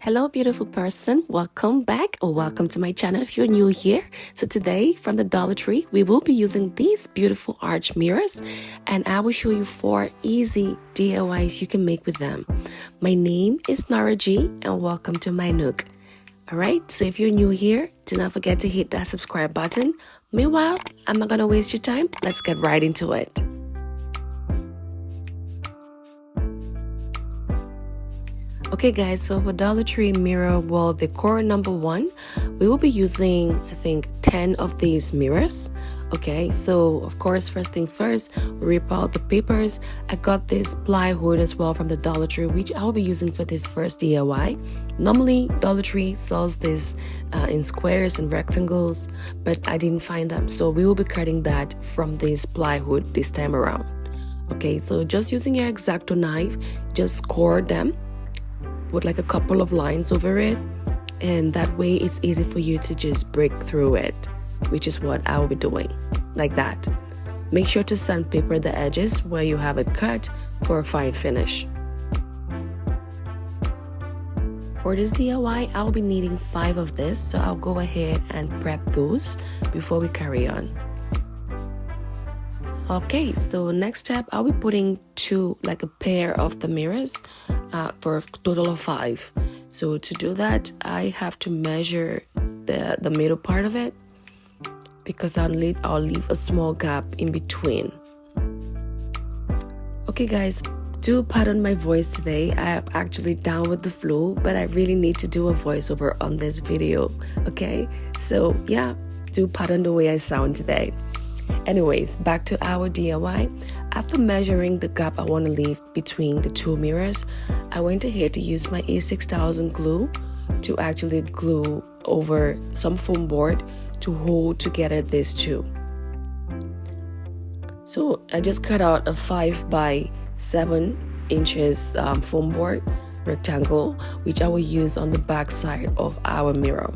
Hello beautiful person, welcome back or welcome to my channel if you're new here. So today from the Dollar Tree we will be using these beautiful arch mirrors and I will show you 4 easy DIYs you can make with them. My name is Nara G and welcome to my nook. Alright, so if you're new here, do not forget to hit that subscribe button. Meanwhile, I'm not gonna waste your time, let's get right into it. Okay guys, so for Dollar Tree mirror wall decor number 1, we will be using I think 10 of these mirrors. Okay, so of course first things first, we rip out the papers. I got this plywood as well from the Dollar Tree, which I will be using for this first DIY. Normally Dollar Tree sells this in squares and rectangles, but I didn't find them, so we will be cutting that from this plywood this time around. Okay, so just using your X-Acto knife, just core them. Put like a couple of lines over it, and that way it's easy for you to just break through it, which is what I will be doing, like that. Make sure to sandpaper the edges where you have it cut for a fine finish. For this DIY, I'll be needing 5 of this, so I'll go ahead and prep those before we carry on. Okay, so next step, I'll be putting like a pair of the mirrors for a total of 5. So to do that, I have to measure the middle part of it because I'll leave a small gap in between. Okay guys, do pardon my voice today. I am actually down with the flu, but I really need to do a voiceover on this video. Okay, so yeah, do pardon the way I sound today. Anyways, back to our DIY. After measuring the gap I want to leave between the 2 mirrors, I went ahead to use my A6000 glue to actually glue over some foam board to hold together these 2. So I just cut out a 5 by 7 inches foam board rectangle, which I will use on the back side of our mirror.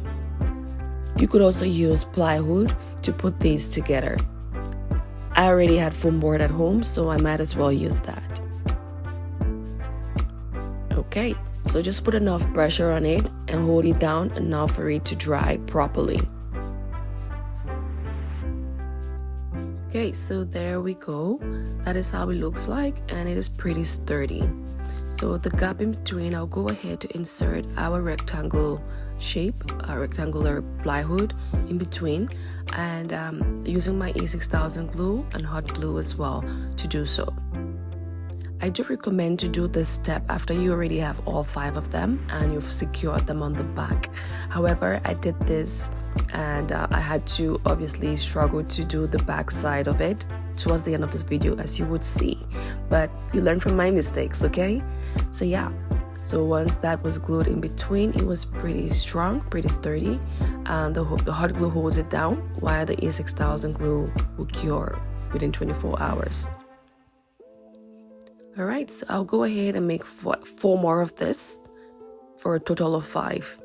You could also use plywood to put these together. I already had foam board at home, so I might as well use that. Okay, so just put enough pressure on it and hold it down enough for it to dry properly. Okay, so there we go. That is how it looks like, and it is pretty sturdy. So the gap in between, I'll go ahead to insert our rectangle shape, rectangular plywood in between, and using my A6000 glue and hot glue as well to do so. I do recommend to do this step after you already have all 5 of them and you've secured them on the back. However, I did this and I had to obviously struggle to do the back side of it towards the end of this video, as you would see, but you learn from my mistakes. Okay, so yeah, so once that was glued in between, it was pretty strong, pretty sturdy, and the hot glue holds it down while the A6000 glue will cure within 24 hours. Alright, so I'll go ahead and make 4 more of this for a total of 5.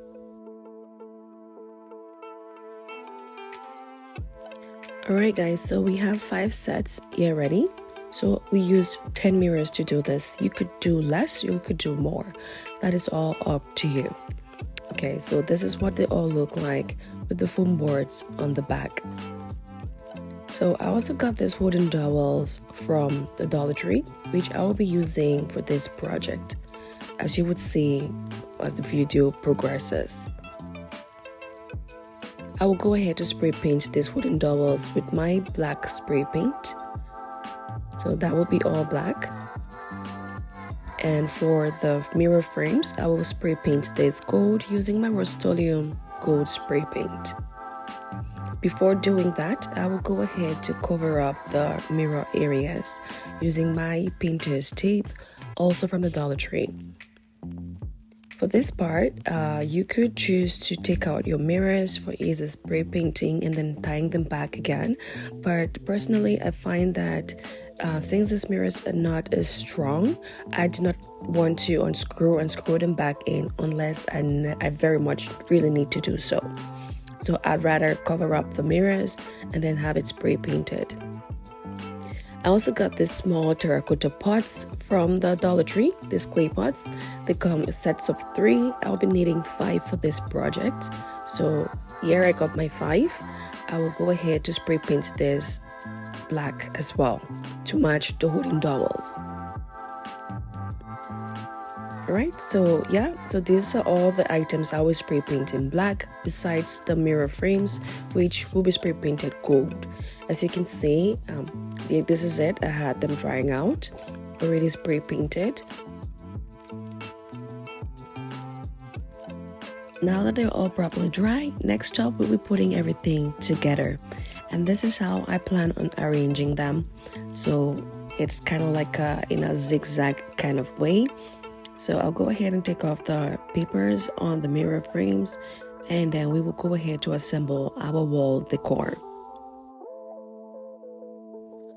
Alright guys, so we have 5 sets here ready. So we used 10 mirrors to do this. You could do less, you could do more. That is all up to you. Okay, so this is what they all look like with the foam boards on the back. So I also got these wooden dowels from the Dollar Tree, which I will be using for this project, as you would see as the video progresses. I will go ahead to spray paint these wooden dowels with my black spray paint. So that will be all black. And for the mirror frames, I will spray paint this gold using my Rust-Oleum gold spray paint. Before doing that, I will go ahead to cover up the mirror areas using my painter's tape, also from the Dollar Tree. For this part, you could choose to take out your mirrors for easy spray painting and then tying them back again. But personally, I find that since these mirrors are not as strong, I do not want to unscrew them back in unless I very much really need to do so. So I'd rather cover up the mirrors and then have it spray painted. I also got this small terracotta pots from the Dollar Tree, these clay pots. They come in sets of 3. I'll be needing 5 for this project. So here I got my 5. I will go ahead to spray paint this black as well to match the wooden dowels. Alright, so yeah, so these are all the items I will spray paint in black, besides the mirror frames, which will be spray painted gold. As you can see, this is it. I had them drying out, already spray painted. Now that they're all properly dry, next up we'll be putting everything together. And this is how I plan on arranging them. So it's kind of like in a zigzag kind of way. So I'll go ahead and take off the papers on the mirror frames, and then we will go ahead to assemble our wall decor.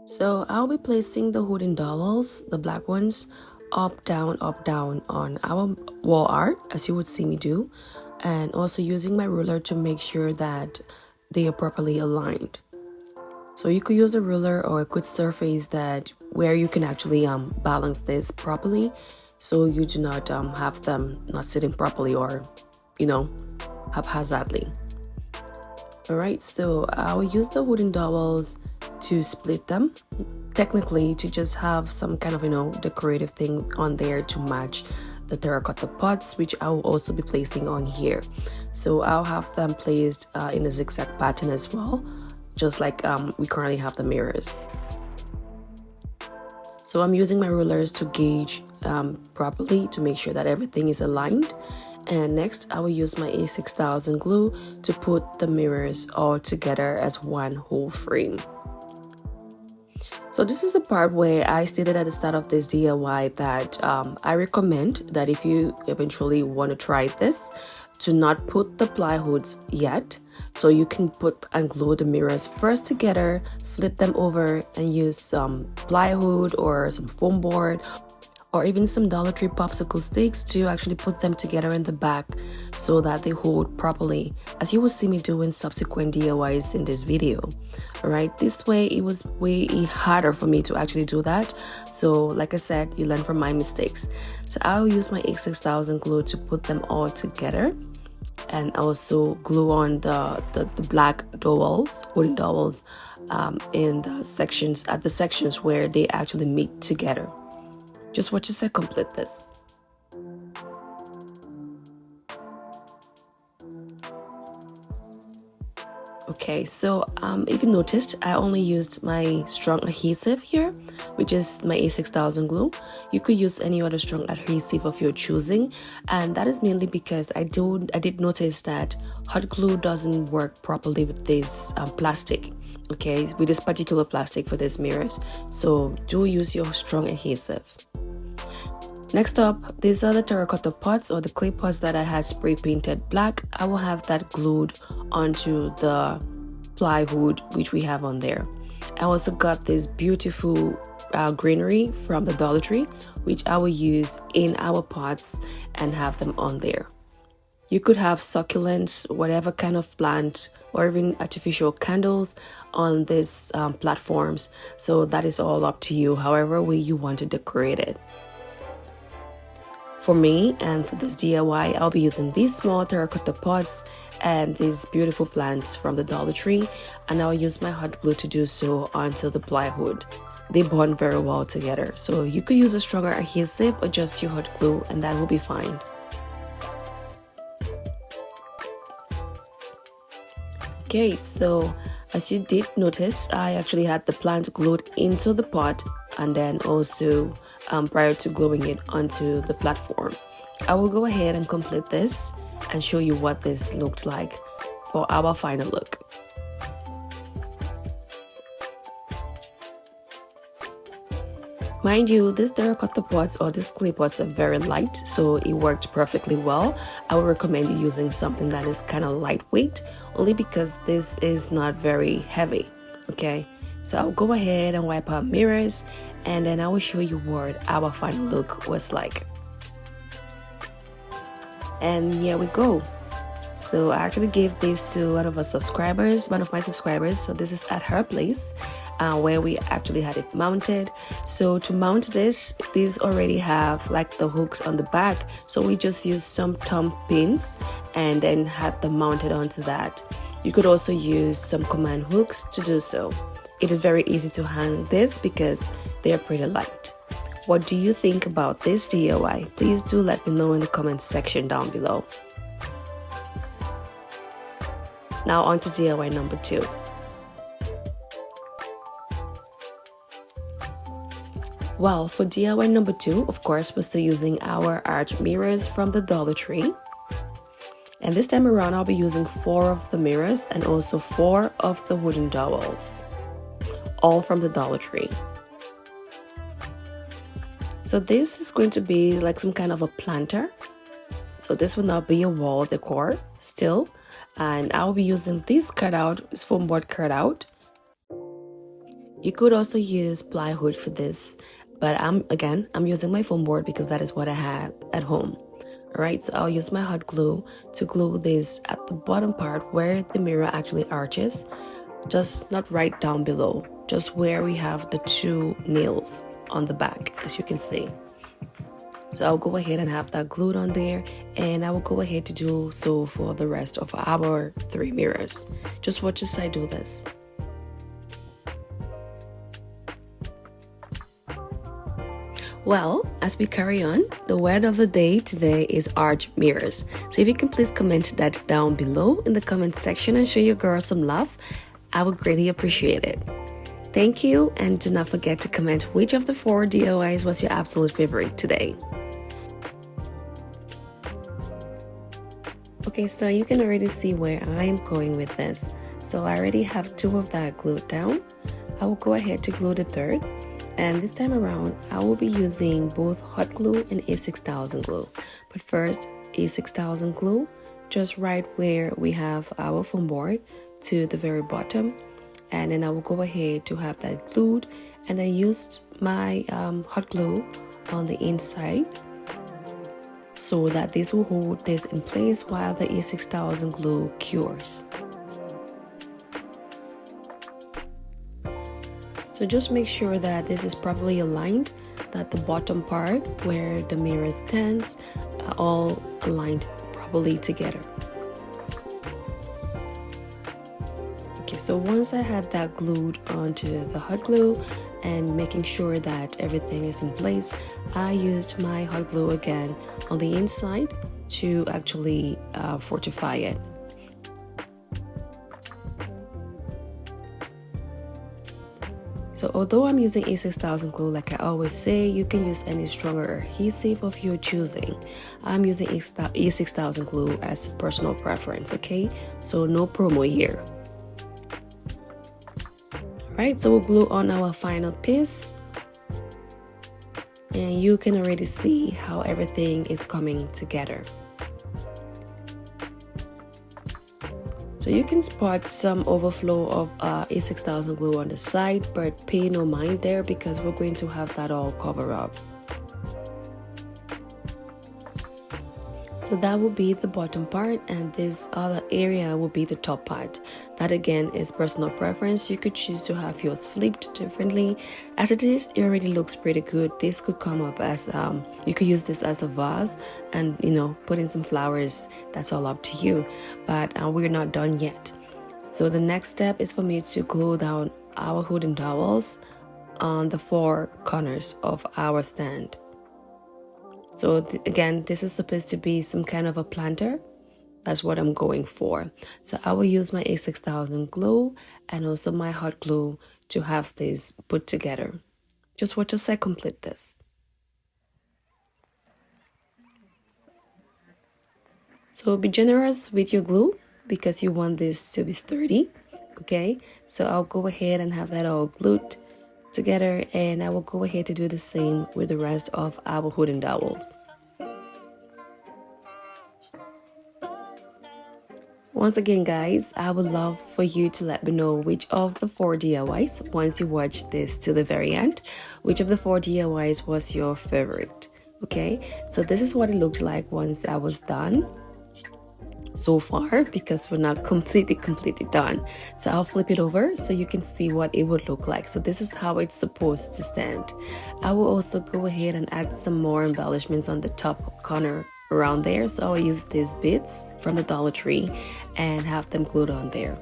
So I'll be placing the wooden dowels, the black ones, up, down on our wall art, as you would see me do, and also using my ruler to make sure that they are properly aligned. So you could use a ruler or a good surface that where you can actually balance this properly, so you do not have them not sitting properly or, haphazardly. Alright, so I will use the wooden dowels to split them, technically to just have some kind of, decorative thing on there to match the terracotta pots, which I will also be placing on here. So I'll have them placed in a zigzag pattern as well, just like we currently have the mirrors. So I'm using my rulers to gauge properly to make sure that everything is aligned. And next I will use my A6000 glue to put the mirrors all together as one whole frame. So this is the part where I stated at the start of this DIY that I recommend that if you eventually want to try this, to not put the plywoods yet. So you can put and glue the mirrors first together, flip them over and use some plywood or some foam board or even some Dollar Tree popsicle sticks to actually put them together in the back so that they hold properly, as you will see me do in subsequent DIYs in this video. Alright, this way it was way harder for me to actually do that. So like I said, you learn from my mistakes. So I'll use my A6000 glue to put them all together, and also glue on the black dowels, wooden dowels, in the sections where they actually meet together. Just watch as I complete this. Okay, so if you noticed, I only used my strong adhesive here, which is my A6000 glue. You could use any other strong adhesive of your choosing, and that is mainly because I did notice that hot glue doesn't work properly with this plastic. Okay, with this particular plastic for these mirrors, so do use your strong adhesive. Next up, these are the terracotta pots or the clay pots that I had spray painted black. I will have that glued onto the plywood which we have on there. I also got this beautiful greenery from the Dollar Tree, which I will use in our pots and have them on there. You could have succulents, whatever kind of plant, or even artificial candles on these platforms. So that is all up to you, however way you want to decorate it. For me and for this DIY, I'll be using these small terracotta pots and these beautiful plants from the Dollar Tree, and I'll use my hot glue to do so onto the plywood. They bond very well together, so you could use a stronger adhesive or just your hot glue and that will be fine. Okay, so as you did notice, I actually had the plant glued into the pot and then also prior to gluing it onto the platform. I will go ahead and complete this and show you what this looked like for our final look. Mind you, these terracotta pots or these clay pots are very light, so it worked perfectly well. I would recommend you using something that is kind of lightweight, only because this is not very heavy. Okay, so I'll go ahead and wipe out mirrors, and then I will show you what our final look was like. And here we go. So I actually gave this to one of my subscribers, so this is at her place, where we actually had it mounted. So to mount this, these already have like the hooks on the back, so we just used some thumb pins and then had them mounted onto that. You could also use some command hooks to do so. It is very easy to hang this because they are pretty light. What do you think about this DIY? Please do let me know in the comments section down below. Now on to DIY number 2. Well, for DIY number 2, of course, we're still using our arch mirrors from the Dollar Tree. And this time around, I'll be using 4 of the mirrors and also 4 of the wooden dowels, all from the Dollar Tree. So this is going to be like some kind of a planter. So this will not be a wall decor still. And I'll be using this cutout, this foam board cutout. You could also use plywood for this, but I'm using my foam board because that is what I had at home. Alright, so I'll use my hot glue to glue this at the bottom part where the mirror actually arches, just not right down below, just where we have the 2 nails on the back, as you can see. So I'll go ahead and have that glued on there, and I will go ahead to do so for the rest of our 3 mirrors. Just watch as I do this. Well, as we carry on, the word of the day today is arch mirrors. So if you can please comment that down below in the comment section and show your girl some love, I would greatly appreciate it. Thank you, and do not forget to comment which of the 4 DIYs was your absolute favorite today. Okay, so you can already see where I am going with this. So I already have 2 of that glued down. I will go ahead to glue the 3rd. And this time around, I will be using both hot glue and A6000 glue. But first, A6000 glue, just right where we have our foam board to the very bottom. And then I will go ahead to have that glued. And I used my hot glue on the inside so that this will hold this in place while the A6000 glue cures. So just make sure that this is properly aligned, that the bottom part where the mirror stands are all aligned properly together. Okay, so once I had that glued onto the hot glue and making sure that everything is in place, I used my hot glue again on the inside to actually fortify it. So although I'm using A6000 glue, like I always say, you can use any stronger adhesive of your choosing. I'm using A6000 glue as a personal preference, okay? So no promo here. Alright, so we'll glue on our final piece. And you can already see how everything is coming together. So you can spot some overflow of A6000 glue on the side, but pay no mind there because we're going to have that all covered up. So that will be the bottom part, and this other area will be the top part. That again is personal preference. You could choose to have yours flipped differently. As it is, it already looks pretty good. This could come up as you could use this as a vase and put in some flowers. That's all up to you, but we're not done yet. So the next step is for me to glue down our wooden dowels on the 4 corners of our stand. So again, this is supposed to be some kind of a planter. That's what I'm going for. So I will use my A6000 glue and also my hot glue to have this put together. Just watch as I complete this. So be generous with your glue because you want this to be sturdy. Okay, so I'll go ahead and have that all glued together, and I will go ahead to do the same with the rest of our wooden dowels. Once again, guys, I would love for you to let me know which of the 4 DIYs, once you watch this to the very end, which of the 4 DIYs was your favorite. Okay, so this is what it looked like once I was done. so far because we're not completely done. So I'll flip it over so you can see what it would look like. So this is how it's supposed to stand. I will also go ahead and add some more embellishments on the top corner around there. So I'll use these bits from the Dollar Tree and have them glued on there.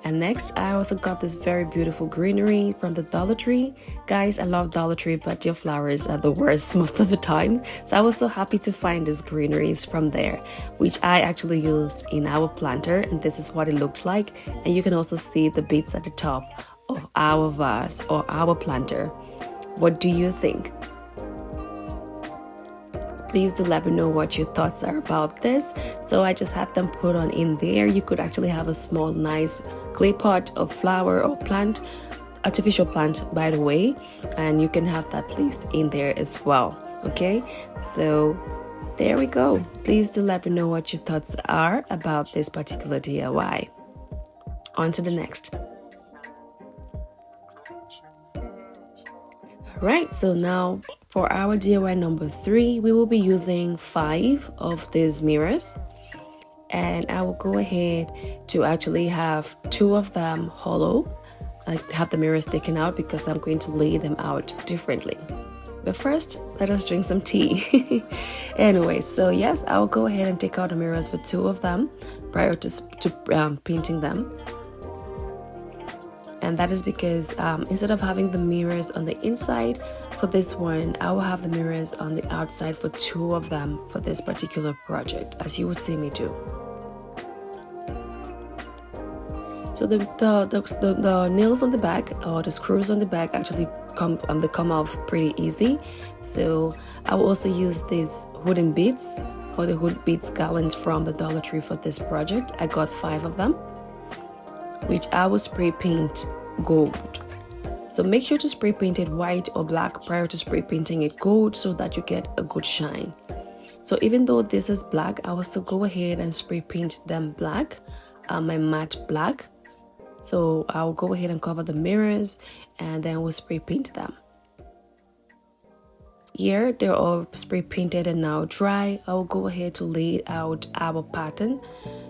And next, I also got this very beautiful greenery from the Dollar Tree. Guys, I love Dollar Tree, but your flowers are the worst most of the time. So I was so happy to find these greeneries from there, which I actually used in our planter. And this is what it looks like. And you can also see the bits at the top of our vase or our planter. What do you think? Please do let me know what your thoughts are about this. So I just had them put on in there. You could actually have a small nice clay pot of flower or plant, artificial plant by the way, and you can have that placed in there as well. Okay, so there we go. Please do let me know what your thoughts are about this particular DIY. On to the next. Right, so now for our DIY number 3, we will be using 5 of these mirrors, and I will go ahead to actually have 2 of them hollow. I have the mirrors taken out because I'm going to lay them out differently. But first, let us drink some tea. Anyway, so yes, I'll go ahead and take out the mirrors for 2 of them prior to painting them. And that is because instead of having the mirrors on the inside for this one, I will have the mirrors on the outside for 2 of them for this particular project, as you will see me do. So the nails on the back, or the screws on the back, actually come off pretty easy. So I will also use these wooden beads, or the wood beads garlands from the Dollar Tree for this project. I got 5 of them, which I will spray paint gold. So make sure to spray paint it white or black prior to spray painting it gold so that you get a good shine. So even though this is black, I will still go ahead and spray paint them black, my matte black. So I'll go ahead and cover the mirrors and then we'll spray paint them. Here they're all spray painted and now dry. I'll go ahead to lay out our pattern.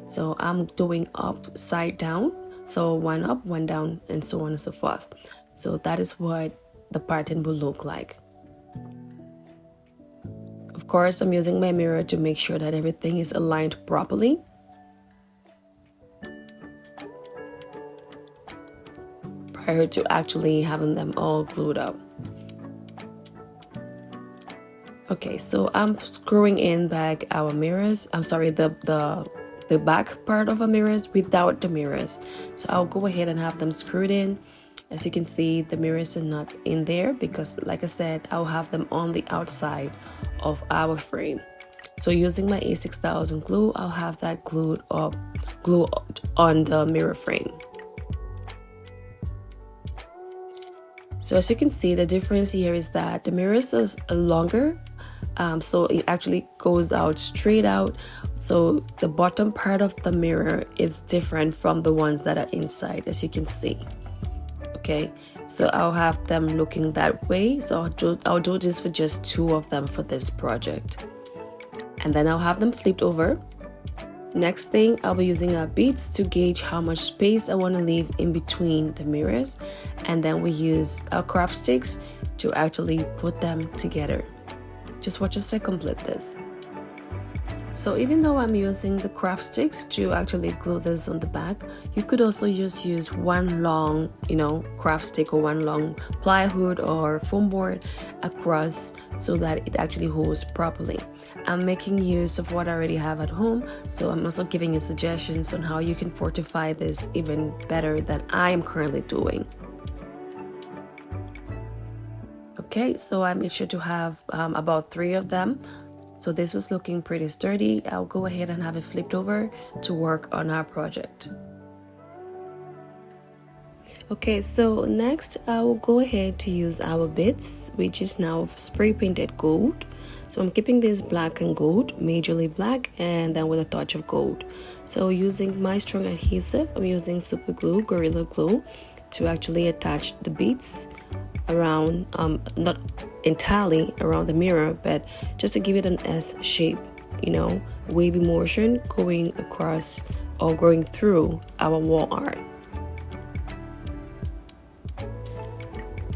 So I'm doing upside down. So 1 up, 1 down, and so on and so forth. So that is what the pattern will look like. Of course, I'm using my mirror to make sure that everything is aligned properly. Prior to actually having them all glued up. Okay, so I'm screwing in back our mirrors. I'm sorry, the back part of our mirrors without the mirrors. So I'll go ahead and have them screwed in. As you can see, the mirrors are not in there because, like I said, I'll have them on the outside of our frame. So using my A6000 glue, I'll have that glued on the mirror frame. So as you can see, the difference here is that the mirrors are longer. So it actually goes out straight out. So the bottom part of the mirror is different from the ones that are inside, as you can see. Okay, so I'll have them looking that way. So I'll do this for just 2 of them for this project. And then I'll have them flipped over. Next thing, I'll be using our beads to gauge how much space I want to leave in between the mirrors. And then we use our craft sticks to actually put them together. Just watch us complete this. So even though I'm using the craft sticks to actually glue this on the back, you could also just use one long, craft stick or one long plywood or foam board across so that it actually holds properly. I'm making use of what I already have at home, so I'm also giving you suggestions on how you can fortify this even better than I am currently doing. Okay, so I made sure to have about 3 of them. So this was looking pretty sturdy. I'll go ahead and have it flipped over to work on our project. Okay, so next I will go ahead to use our bits, which is now spray painted gold. So I'm keeping this black and gold, majorly black, and then with a touch of gold. So using my strong adhesive, I'm using super glue, Gorilla Glue, to actually attach the beads around, not entirely around the mirror, but just to give it an S shape wavy motion going across or going through our wall art.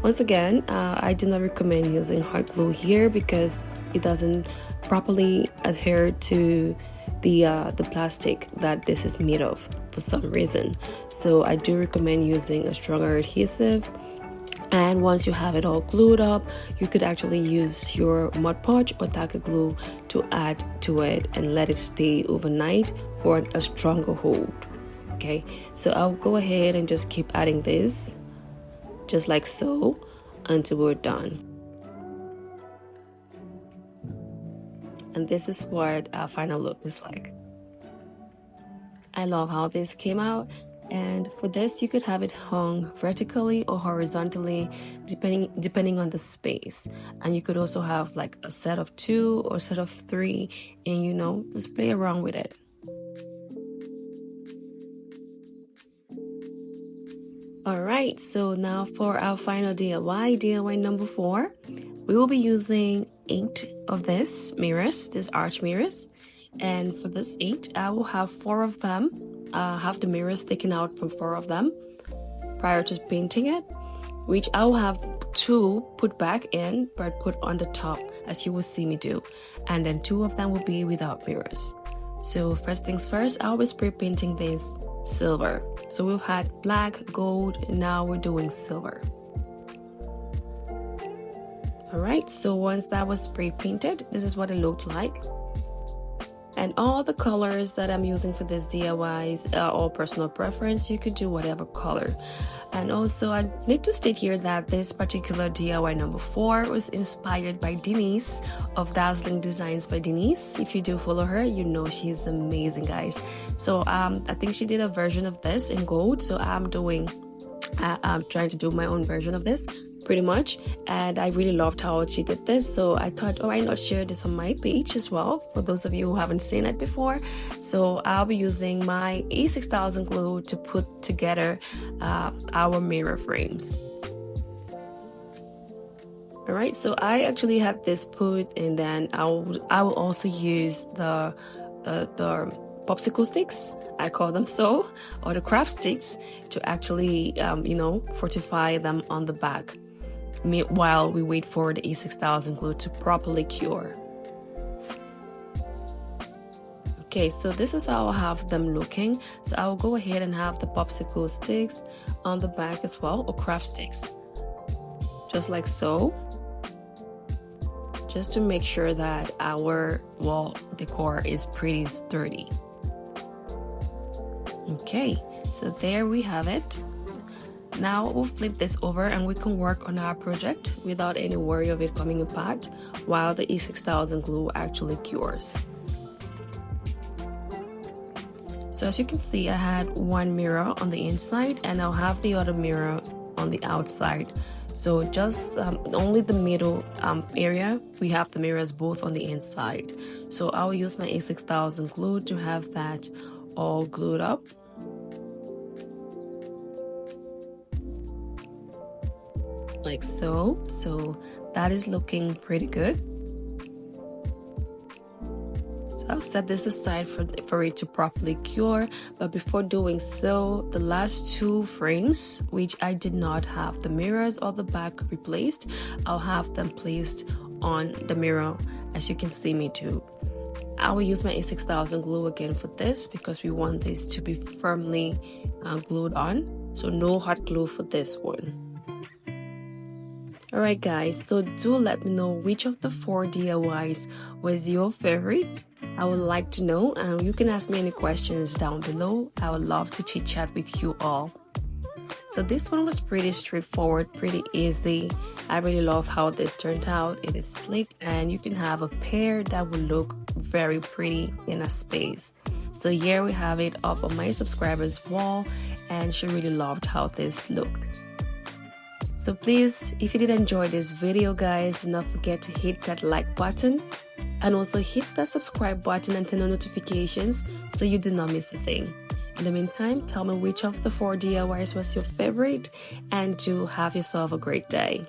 Once again, I do not recommend using hot glue here because it doesn't properly adhere to the plastic that this is made of for some reason. So I do recommend using a stronger adhesive. And once you have it all glued up, you could actually use your Mod Podge or tacky glue to add to it and let it stay overnight for a stronger hold. Okay, so I'll go ahead and just keep adding this just like so until we're done. And this is what our final look is like. I love how this came out. And for this, you could have it hung vertically or horizontally, depending on the space. And you could also have like a set of 2 or a set of 3, and just play around with it. All right, so now for our final DIY number 4, we will be using 8 of these arch mirrors. And for this 8, I will have 4 of them. Have the mirrors taken out from 4 of them prior to painting it, which I will have 2 put back in but put on the top as you will see me do, and then 2 of them will be without mirrors. So first things first, I'll be spray painting this silver. So we've had black, gold, and now we're doing silver. Alright, so once that was spray painted, this is what it looked like. And all the colors that I'm using for this DIYs are all personal preference. You could do whatever color. And also, I need to state here that this particular DIY number 4 was inspired by Denise of Dazzling Designs by Denise. If you do follow her, you know she's amazing, guys. So I think she did a version of this in gold. So I'm trying to do my own version of this pretty much, and I really loved how she did this, so I thought, why not share this on my page as well for those of you who haven't seen it before. So I'll be using my A6000 glue to put together our mirror frames. All right, so I actually had this put, and then I will also use the popsicle sticks, I call them so, or the craft sticks, to actually fortify them on the back while we wait for the A6000 glue to properly cure. Okay, so this is how I'll have them looking. So I'll go ahead and have the popsicle sticks on the back as well, or craft sticks, just like so, just to make sure that our wall decor is pretty sturdy. Okay, so there we have it. Now we'll flip this over and we can work on our project without any worry of it coming apart while the A6000 glue actually cures. So as you can see, I had one mirror on the inside and I'll have the other mirror on the outside. So just only the middle area, we have the mirrors both on the inside. So I'll use my A6000 glue to have that all glued up. Like so. So that is looking pretty good. So I'll set this aside for it to properly cure. But before doing so, the last 2 frames, which I did not have the mirrors or the back replaced, I'll have them placed on the mirror as you can see me do. I will use my A6000 glue again for this because we want this to be firmly glued on. So no hot glue for this one. Alright guys, so do let me know which of the 4 DIYs was your favorite. I would like to know, and you can ask me any questions down below. I would love to chit chat with you all. So this one was pretty straightforward, pretty easy. I really love how this turned out. It is slick and you can have a pair that will look very pretty in a space. So here we have it up on my subscribers wall, and she really loved how this looked. So please, if you did enjoy this video guys, do not forget to hit that like button and also hit that subscribe button and turn on notifications so you do not miss a thing. In the meantime, tell me which of the 4 DIYs was your favorite, and do have yourself a great day.